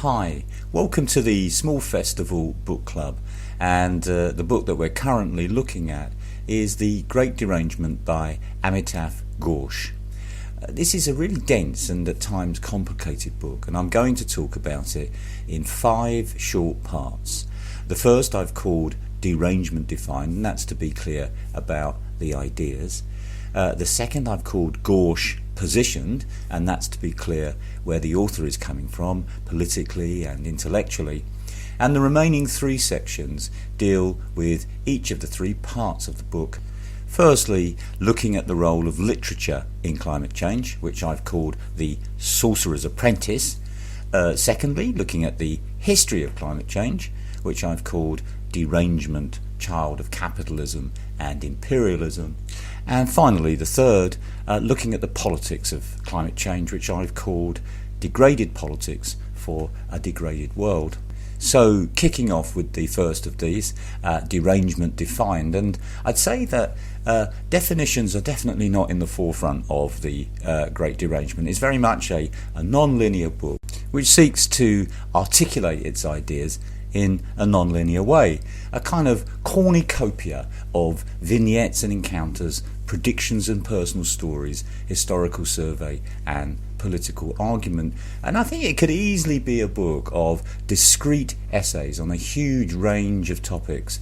Hi, welcome to the Small Festival Book Club, and the book that we're currently looking at is The Great Derangement by Amitav Ghosh. This is a really dense and at times complicated book, and I'm going to talk about it in 5 short parts. The first I've called Derangement Defined, and that's to be clear about the ideas. The second I've called Ghosh Positioned, and that's to be clear where the author is coming from politically and intellectually. And the remaining 3 sections deal with each of the 3 parts of the book. Firstly, looking at the role of literature in climate change, which I've called the Sorcerer's Apprentice. Secondly, looking at the history of climate change, which I've called Derangement, Child of Capitalism and Imperialism. And finally, the third, looking at the politics of climate change, which I've called Degraded Politics for a Degraded World. So, kicking off with the first of these, Derangement Defined, and I'd say that definitions are definitely not in the forefront of the Great Derangement. It's very much a non-linear book which seeks to articulate its ideas in a non-linear way, a kind of cornucopia of vignettes and encounters, predictions and personal stories, historical survey and political argument. And I think it could easily be a book of discrete essays on a huge range of topics,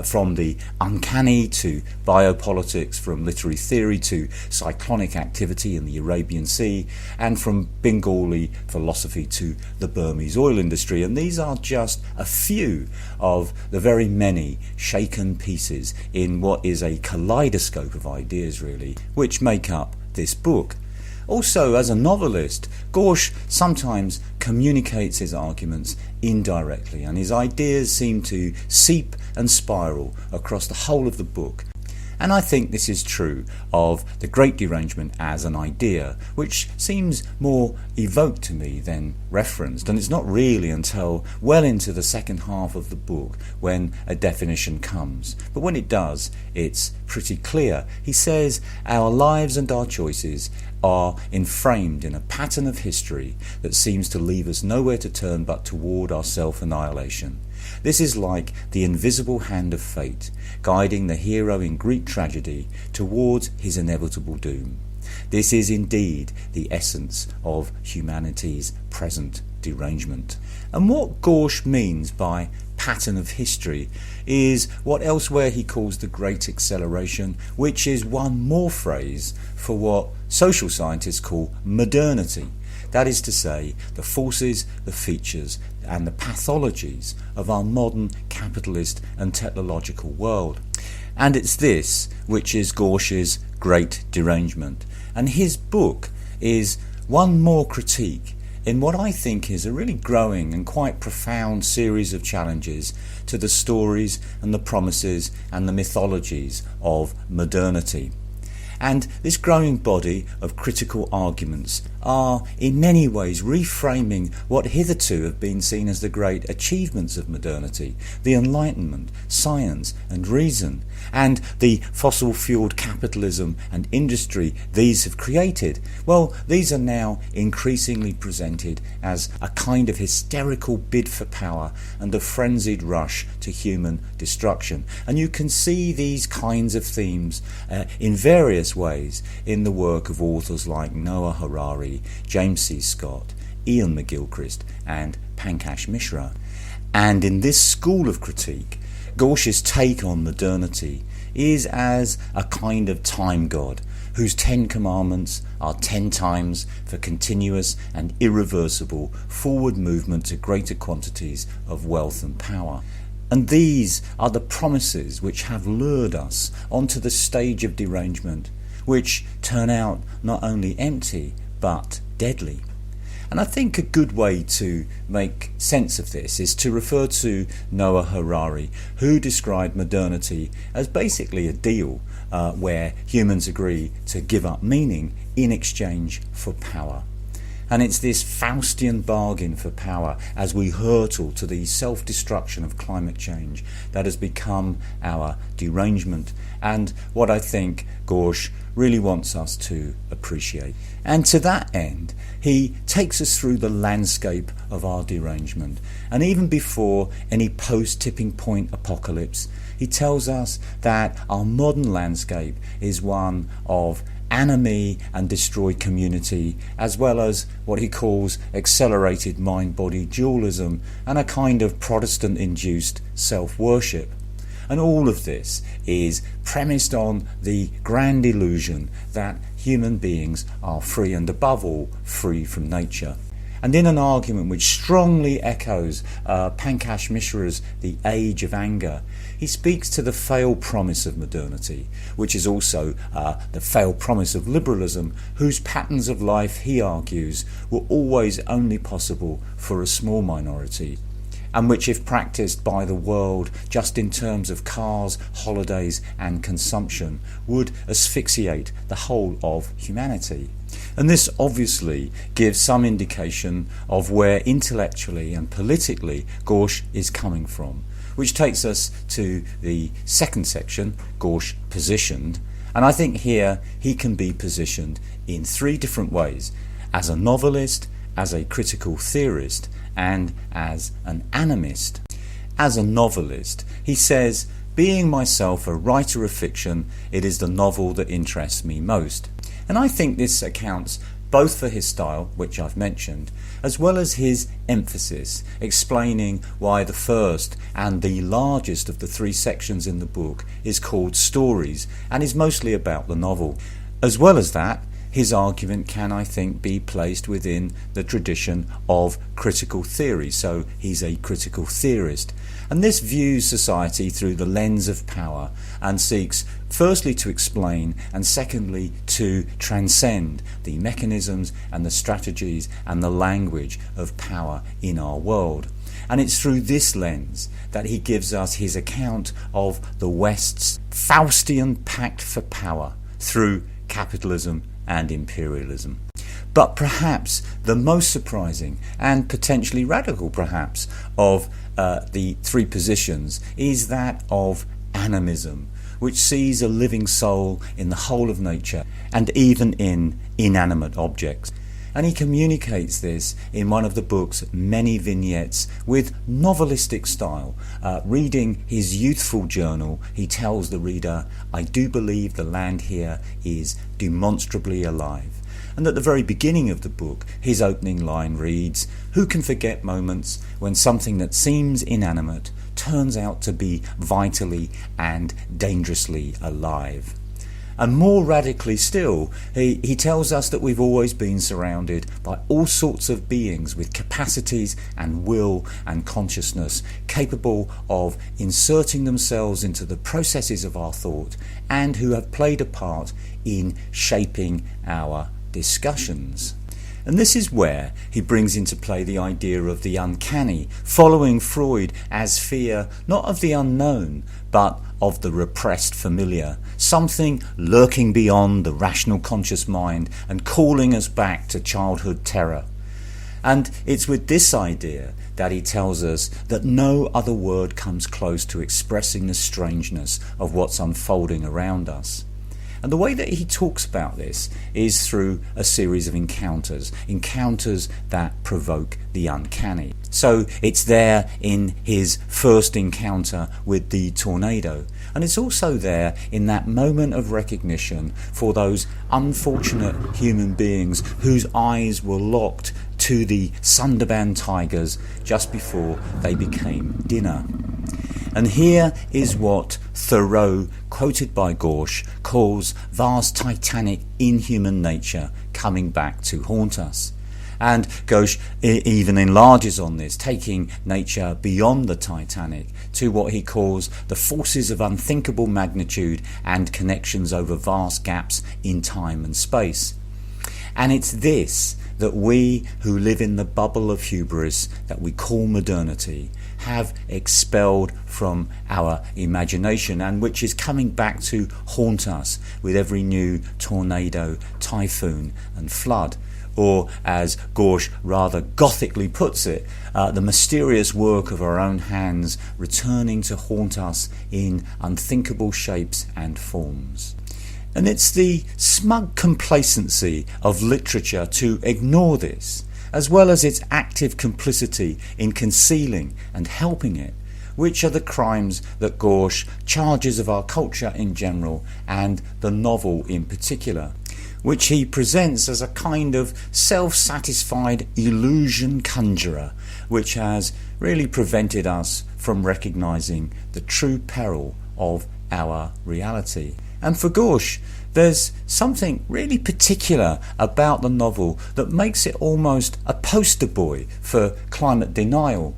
from the uncanny to biopolitics, from literary theory to cyclonic activity in the Arabian Sea, and from Bengali philosophy to the Burmese oil industry. And these are just a few of the very many shaken pieces in what is a kaleidoscope of ideas, really, which make up this book. Also, as a novelist, Ghosh sometimes communicates his arguments indirectly, and his ideas seem to seep and spiral across the whole of the book. And I think this is true of the Great Derangement as an idea, which seems more evoked to me than referenced, and it's not really until well into the second half of the book when a definition comes. But when it does, it's pretty clear. He says, our lives and our choices are enframed in a pattern of history that seems to leave us nowhere to turn but toward our self-annihilation. This is like the invisible hand of fate, guiding the hero in Greek tragedy towards his inevitable doom. This is indeed the essence of humanity's present derangement. And what Ghosh means by pattern of history is what elsewhere he calls the Great Acceleration, which is one more phrase for what social scientists call modernity. That is to say, the forces, the features and the pathologies of our modern capitalist and technological world. And it's this which is Ghosh's Great Derangement. And his book is one more critique in what I think is a really growing and quite profound series of challenges to the stories and the promises and the mythologies of modernity. And this growing body of critical arguments are in many ways reframing what hitherto have been seen as the great achievements of modernity, the Enlightenment, science and reason, and the fossil-fueled capitalism and industry these have created. Well, these are now increasingly presented as a kind of hysterical bid for power and a frenzied rush to human destruction. And you can see these kinds of themes in various ways in the work of authors like Noah Harari, James C. Scott, Ian McGilchrist and Pankaj Mishra. And in this school of critique, Ghosh's take on modernity is as a kind of time god whose 10 commandments are 10 times for continuous and irreversible forward movement to greater quantities of wealth and power. And these are the promises which have lured us onto the stage of derangement, which turn out not only empty but deadly. And I think a good way to make sense of this is to refer to Noah Harari, who described modernity as basically a deal where humans agree to give up meaning in exchange for power. And it's this Faustian bargain for power as we hurtle to the self-destruction of climate change that has become our derangement, and what I think Ghosh really wants us to appreciate. And to that end, he takes us through the landscape of our derangement. And even before any post-tipping point apocalypse, he tells us that our modern landscape is one of enemy and destroyed community, as well as what he calls accelerated mind-body dualism and a kind of Protestant-induced self-worship. And all of this is premised on the grand illusion that human beings are free and above all free from nature. And in an argument which strongly echoes Pankaj Mishra's The Age of Anger, he speaks to the failed promise of modernity, which is also the failed promise of liberalism, whose patterns of life, he argues, were always only possible for a small minority, and which, if practiced by the world just in terms of cars, holidays and consumption, would asphyxiate the whole of humanity. And this obviously gives some indication of where intellectually and politically Ghosh is coming from, which takes us to the second section, Ghosh positioned. And I think here he can be positioned in three different ways: as a novelist, as a critical theorist, and as an animist. As a novelist, he says, being myself a writer of fiction, it is the novel that interests me most. And I think this accounts both for his style, which I've mentioned, as well as his emphasis, explaining why the first and the largest of the three sections in the book is called Stories and is mostly about the novel. As well as that, his argument can, I think, be placed within the tradition of critical theory, so he's a critical theorist. And this views society through the lens of power and seeks firstly to explain and secondly to transcend the mechanisms and the strategies and the language of power in our world. And it's through this lens that he gives us his account of the West's Faustian pact for power through capitalism and imperialism. But perhaps the most surprising and potentially radical perhaps of the three positions is that of animism, which sees a living soul in the whole of nature and even in inanimate objects. And he communicates this in one of the book's many vignettes with novelistic style. Reading his youthful journal, he tells the reader, "I do believe the land here is demonstrably alive." And at the very beginning of the book, his opening line reads, "Who can forget moments when something that seems inanimate turns out to be vitally and dangerously alive?" And more radically still, he tells us that we've always been surrounded by all sorts of beings with capacities and will and consciousness, capable of inserting themselves into the processes of our thought and who have played a part in shaping our discussions. And this is where he brings into play the idea of the uncanny, following Freud as fear not of the unknown, but of the repressed familiar, something lurking beyond the rational conscious mind and calling us back to childhood terror. And it's with this idea that he tells us that no other word comes close to expressing the strangeness of what's unfolding around us. And the way that he talks about this is through a series of encounters that provoke the uncanny. So it's there in his first encounter with the tornado, and it's also there in that moment of recognition for those unfortunate human beings whose eyes were locked to the Sundarban tigers just before they became dinner. And here is what Thoreau, quoted by Ghosh, calls vast titanic inhuman nature coming back to haunt us. And Ghosh even enlarges on this, taking nature beyond the Titanic to what he calls the forces of unthinkable magnitude and connections over vast gaps in time and space. And it's this that we who live in the bubble of hubris that we call modernity have expelled from our imagination, and which is coming back to haunt us with every new tornado, typhoon and flood. Or, as Ghosh rather gothically puts it, the mysterious work of our own hands returning to haunt us in unthinkable shapes and forms. And it's the smug complacency of literature to ignore this, as well as its active complicity in concealing and helping it, which are the crimes that Ghosh charges of our culture in general and the novel in particular, which he presents as a kind of self-satisfied illusion conjurer, which has really prevented us from recognising the true peril of our reality. And for Ghosh, there's something really particular about the novel that makes it almost a poster boy for climate denial.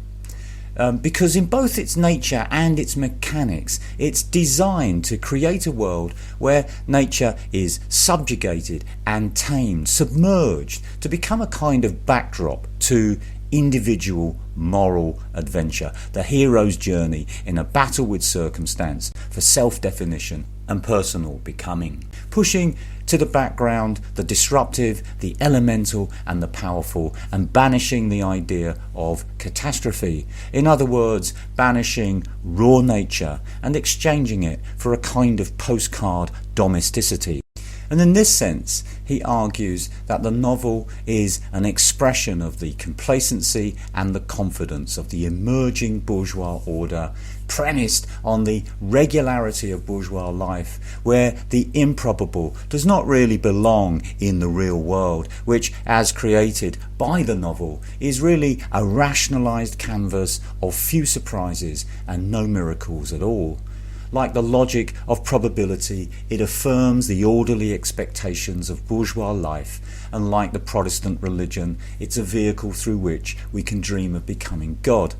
Because in both its nature and its mechanics, it's designed to create a world where nature is subjugated and tamed, submerged, to become a kind of backdrop to individual moral adventure, the hero's journey in a battle with circumstance for self-definition and personal becoming, pushing to the background the disruptive, the elemental and the powerful, and banishing the idea of catastrophe. In other words, banishing raw nature and exchanging it for a kind of postcard domesticity. And in this sense, he argues that the novel is an expression of the complacency and the confidence of the emerging bourgeois order, premised on the regularity of bourgeois life, where the improbable does not really belong in the real world, which, as created by the novel, is really a rationalised canvas of few surprises and no miracles at all. Like the logic of probability, it affirms the orderly expectations of bourgeois life, and like the Protestant religion, it's a vehicle through which we can dream of becoming God.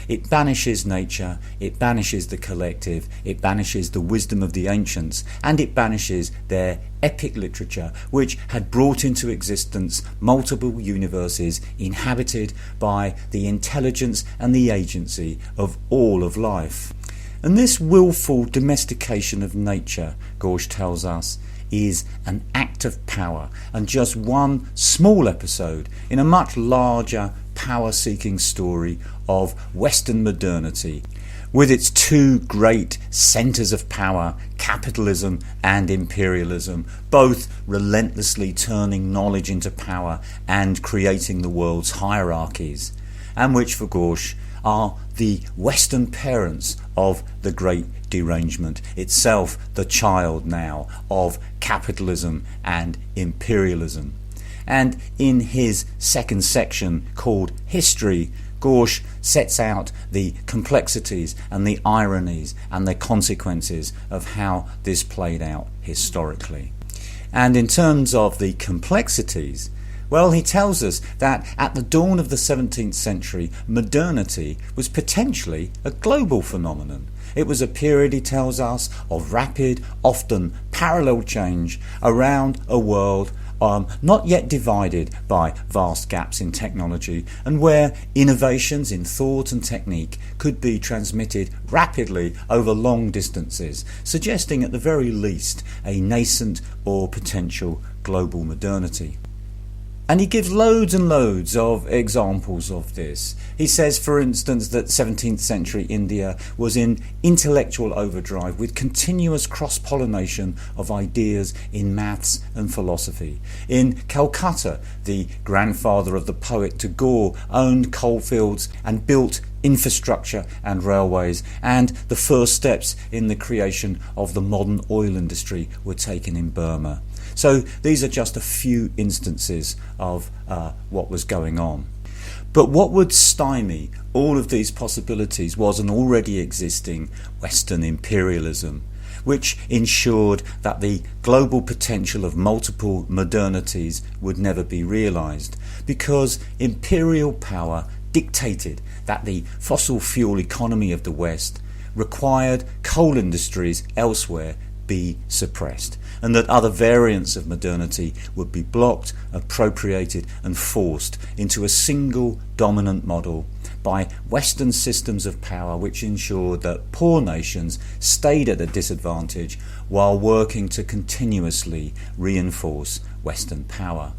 It banishes nature, it banishes the collective, it banishes the wisdom of the ancients, and it banishes their epic literature, which had brought into existence multiple universes inhabited by the intelligence and the agency of all of life. And this willful domestication of nature, Ghosh tells us, is an act of power and just one small episode in a much larger power-seeking story of Western modernity, with its two great centres of power, capitalism and imperialism, both relentlessly turning knowledge into power and creating the world's hierarchies, and which for Ghosh are the Western parents of the Great Derangement, itself the child now of capitalism and imperialism. And in his second section called History, Ghosh sets out the complexities and the ironies and the consequences of how this played out historically. And in terms of the complexities, well, he tells us that at the dawn of the 17th century, modernity was potentially a global phenomenon. It was a period, he tells us, of rapid, often parallel change around a world not yet divided by vast gaps in technology, and where innovations in thought and technique could be transmitted rapidly over long distances, suggesting at the very least a nascent or potential global modernity. And he gives loads and loads of examples of this. He says, for instance, that 17th century India was in intellectual overdrive with continuous cross-pollination of ideas in maths and philosophy. In Calcutta, the grandfather of the poet Tagore owned coalfields and built infrastructure and railways, and the first steps in the creation of the modern oil industry were taken in Burma. So these are just a few instances of what was going on. But what would stymie all of these possibilities was an already existing Western imperialism, which ensured that the global potential of multiple modernities would never be realised, because imperial power dictated that the fossil fuel economy of the West required coal industries elsewhere be suppressed, and that other variants of modernity would be blocked, appropriated and forced into a single dominant model by Western systems of power, which ensured that poor nations stayed at a disadvantage while working to continuously reinforce Western power.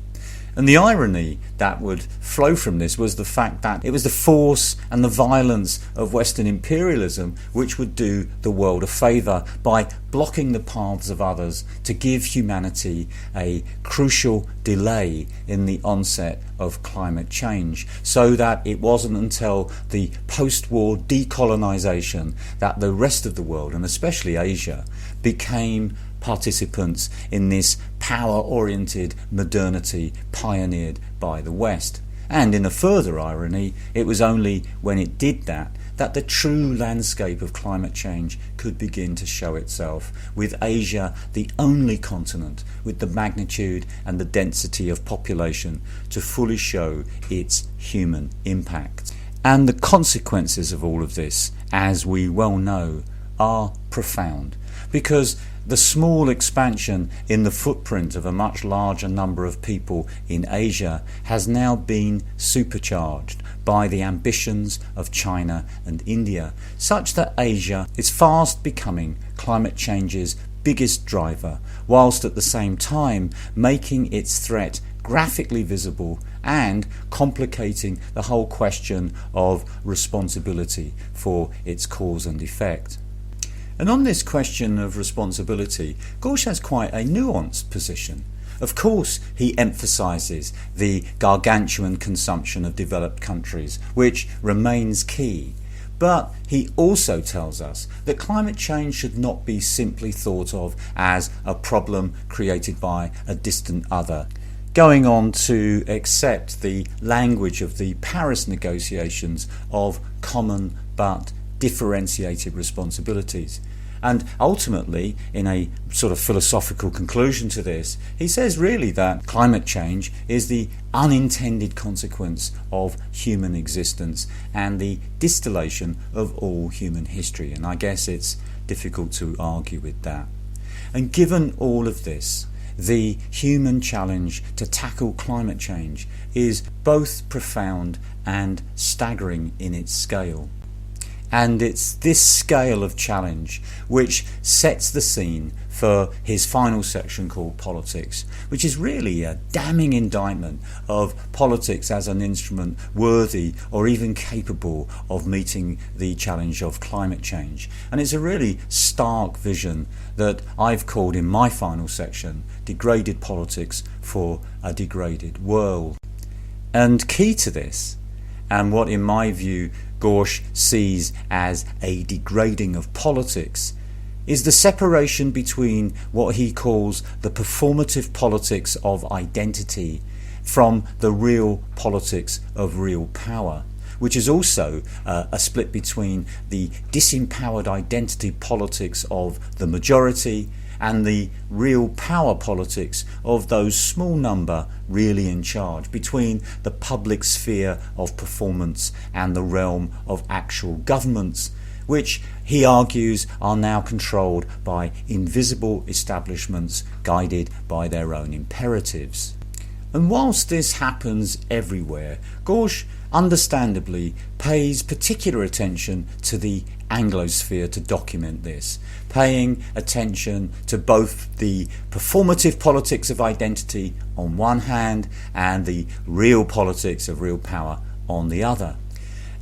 And the irony that would flow from this was the fact that it was the force and the violence of Western imperialism which would do the world a favour by blocking the paths of others to give humanity a crucial delay in the onset of climate change, so that it wasn't until the post-war decolonisation that the rest of the world, and especially Asia, became participants in this power-oriented modernity pioneered by the West. And in a further irony, it was only when it did that the true landscape of climate change could begin to show itself, with Asia the only continent with the magnitude and the density of population to fully show its human impact. And the consequences of all of this, as we well know, are profound, because the small expansion in the footprint of a much larger number of people in Asia has now been supercharged by the ambitions of China and India, such that Asia is fast becoming climate change's biggest driver, whilst at the same time making its threat graphically visible and complicating the whole question of responsibility for its cause and effect. And on this question of responsibility, Ghosh has quite a nuanced position. Of course, he emphasises the gargantuan consumption of developed countries, which remains key. But he also tells us that climate change should not be simply thought of as a problem created by a distant other, going on to accept the language of the Paris negotiations of common but differentiated responsibilities. And ultimately, in a sort of philosophical conclusion to this, he says really that climate change is the unintended consequence of human existence and the distillation of all human history. And I guess it's difficult to argue with that. And given all of this, the human challenge to tackle climate change is both profound and staggering in its scale. And it's this scale of challenge which sets the scene for his final section called Politics, which is really a damning indictment of politics as an instrument worthy or even capable of meeting the challenge of climate change. And it's a really stark vision that I've called in my final section Degraded Politics for a Degraded World. And key to this, and what in my view Ghosh sees as a degrading of politics, is the separation between what he calls the performative politics of identity from the real politics of real power, which is also a split between the disempowered identity politics of the majority and the real power politics of those small number really in charge, between the public sphere of performance and the realm of actual governments, which he argues are now controlled by invisible establishments guided by their own imperatives. And whilst this happens everywhere, Ghosh understandably pays particular attention to the Anglosphere to document this, paying attention to both the performative politics of identity on one hand and the real politics of real power on the other.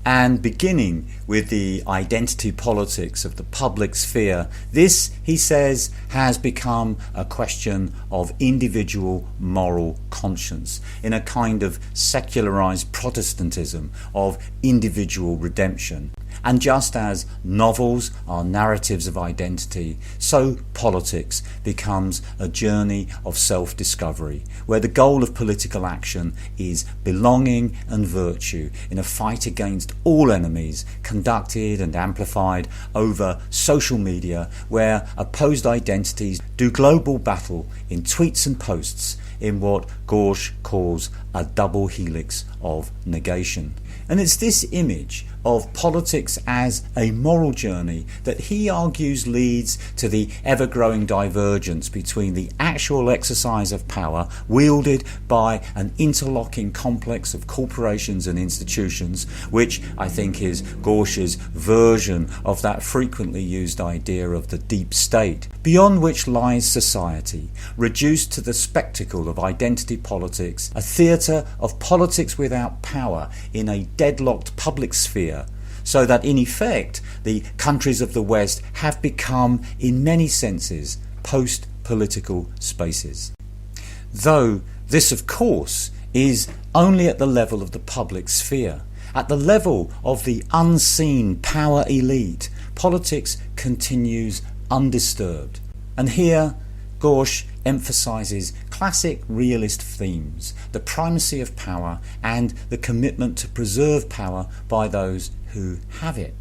And beginning with the identity politics of the public sphere, this, he says, has become a question of individual moral conscience, in a kind of secularized Protestantism of individual redemption. And just as novels are narratives of identity, so politics becomes a journey of self-discovery, where the goal of political action is belonging and virtue in a fight against all enemies, conducted and amplified over social media, where opposed identities do global battle in tweets and posts in what Ghosh calls a double helix of negation. And it's this image of politics as a moral journey that he argues leads to the ever-growing divergence between the actual exercise of power wielded by an interlocking complex of corporations and institutions, which I think is Ghosh's version of that frequently used idea of the deep state, beyond which lies society, reduced to the spectacle of identity politics, a theatre of politics without power in a deadlocked public sphere, so that in effect the countries of the West have become, in many senses, post-political spaces. Though this, of course, is only at the level of the public sphere. At the level of the unseen power elite, politics continues undisturbed. And here Ghosh emphasises classic realist themes, the primacy of power and the commitment to preserve power by those who have it.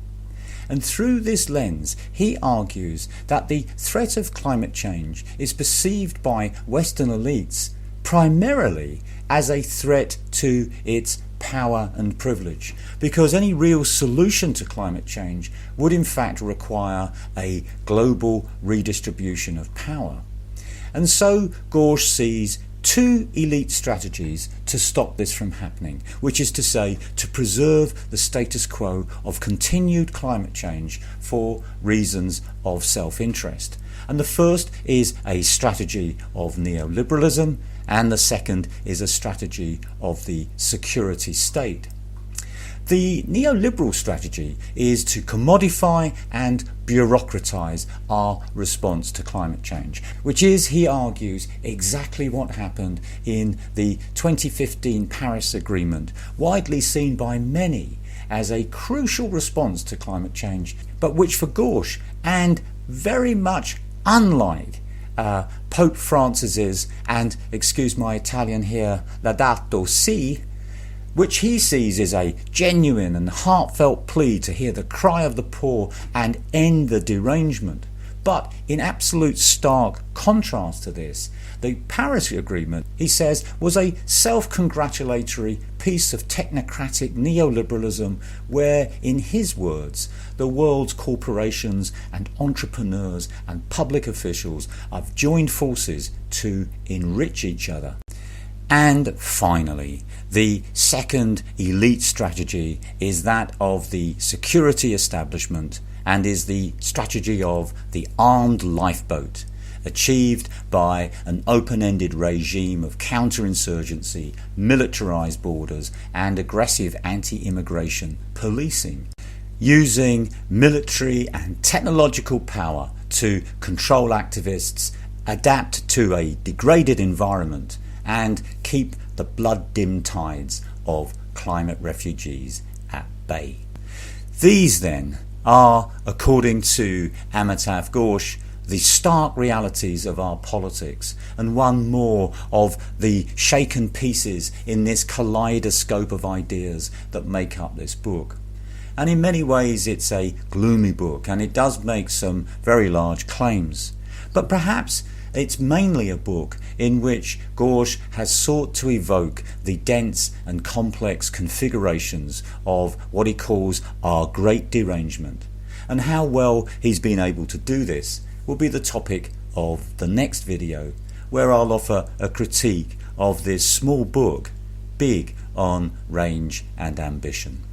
And through this lens, he argues that the threat of climate change is perceived by Western elites primarily as a threat to its power and privilege, because any real solution to climate change would in fact require a global redistribution of power. And so Ghosh sees two elite strategies to stop this from happening, which is to say, to preserve the status quo of continued climate change for reasons of self-interest. And the first is a strategy of neoliberalism, and the second is a strategy of the security state. The neoliberal strategy is to commodify and bureaucratise our response to climate change, which is, he argues, exactly what happened in the 2015 Paris Agreement, widely seen by many as a crucial response to climate change, but which for Ghosh, and very much unlike Pope Francis's, and excuse my Italian here, Laudato Si', which he sees as a genuine and heartfelt plea to hear the cry of the poor and end the derangement. But in absolute stark contrast to this, the Paris Agreement, he says, was a self-congratulatory piece of technocratic neoliberalism where, in his words, the world's corporations and entrepreneurs and public officials have joined forces to enrich each other. And finally, the second elite strategy is that of the security establishment and is the strategy of the armed lifeboat, achieved by an open-ended regime of counterinsurgency, militarised borders and aggressive anti-immigration policing, using military and technological power to control activists, adapt to a degraded environment and keep the blood-dimmed tides of climate refugees at bay. These then are, according to Amitav Ghosh, the stark realities of our politics, and one more of the shaken pieces in this kaleidoscope of ideas that make up this book. And in many ways it's a gloomy book, and it does make some very large claims. But perhaps it's mainly a book in which Ghosh has sought to evoke the dense and complex configurations of what he calls our great derangement. And how well he's been able to do this will be the topic of the next video, where I'll offer a critique of this small book, big on range and ambition.